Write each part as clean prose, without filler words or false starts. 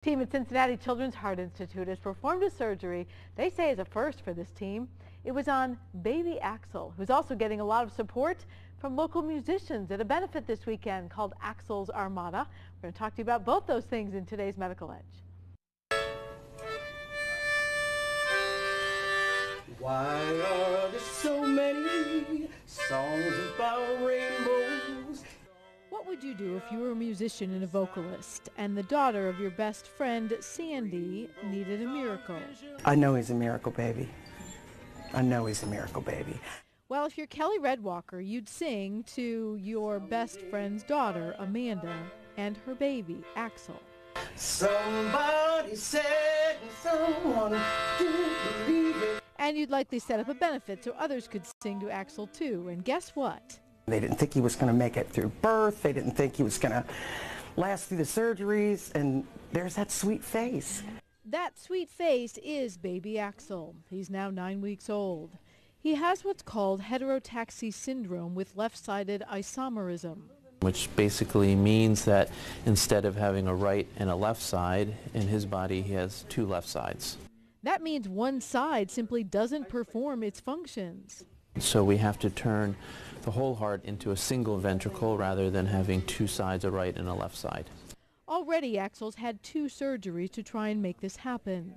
Team at Cincinnati Children's Heart Institute has performed a surgery they say is a first for this team. It was on baby Axel, who's also getting a lot of support from local musicians at a benefit this weekend called Axel's Armada. We're going to talk to you about both those things in today's Medical Edge. Why are there so many songs about rainbows? What would you do if you were a musician and a vocalist and the daughter of your best friend Sandy needed a miracle? I know he's a miracle baby. I know he's a miracle baby. Well, if you're Kelly Redwalker, you'd sing to your best friend's daughter, Amanda, and her baby, Axel. Somebody said someone didn't believe it. And you'd likely set up a benefit so others could sing to Axel too. And guess what? They didn't think he was going to make it through birth. They didn't think he was going to last through the surgeries. And there's that sweet face. That sweet face is baby Axel. He's now 9 weeks old. He has what's called heterotaxy syndrome with left-sided isomerism, which basically means that instead of having a right and a left side in his body, he has two left sides. That means one side simply doesn't perform its functions. So we have to turn the whole heart into a single ventricle rather than having two sides, a right and a left side. Already, Axel's had 2 surgeries to try and make this happen.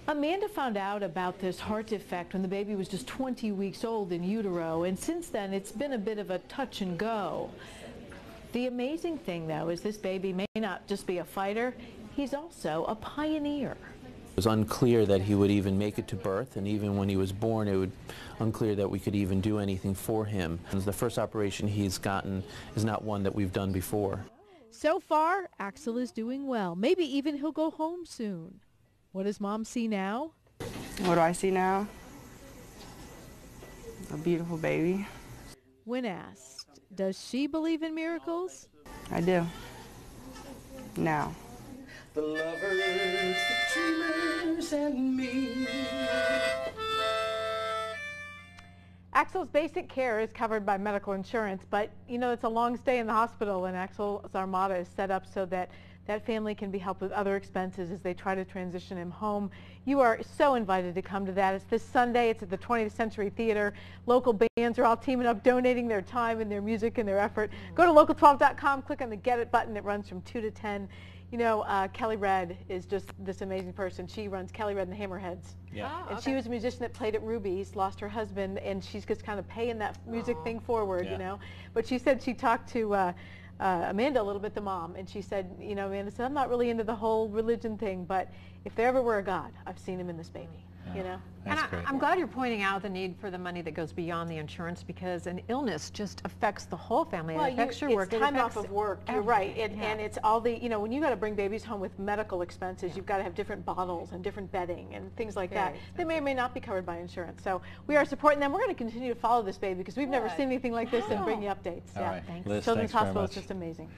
Amanda found out about this heart defect when the baby was just 20 weeks old in utero, and since then it's been a bit of a touch and go. The amazing thing, though, is this baby may not just be a fighter, he's also a pioneer. It was unclear that he would even make it to birth, and even when he was born, it was unclear that we could even do anything for him. The first operation he's gotten is not one that we've done before. So far, Axel is doing well. Maybe even he'll go home soon. What does Mom see now? What do I see now? A beautiful baby. When asked, does she believe in miracles? I do. Now. The lovers, the dreamers, and me. Axel's basic care is covered by medical insurance, but you know it's a long stay in the hospital, and Axel's Armada is set up so that that family can be helped with other expenses as they try to transition him home. You are so invited to come to that. It's this Sunday. It's at the 20th Century Theater. Local bands are all teaming up, donating their time and their music and their effort. Go to local12.com, click on the Get It button. It runs from 2 to 10. You know, Kelly Red is just this amazing person. She runs Kelly Red and the Hammerheads. Yeah. Oh, and she was a musician that played at Ruby's, lost her husband, and she's just kind of paying that music thing forward, you know. But she said she talked to Amanda a little bit, the mom, and she said, you know, Amanda said, I'm not really into the whole religion thing, but if there ever were a God, I've seen him in this baby, you know. And I'm glad you're pointing out the need for the money that goes beyond the insurance, because an illness just affects the whole family. Well, it affects your work. It's time off of work. You're right. And it's all the, you know, when you got to bring babies home with medical expenses, you've got to have different bottles and different bedding and things like that. They may or may not be covered by insurance. So we are supporting them. We're going to continue to follow this baby because we've never seen anything like this and bring you updates. All right. Children's Thanks very Hospital is much. just amazing.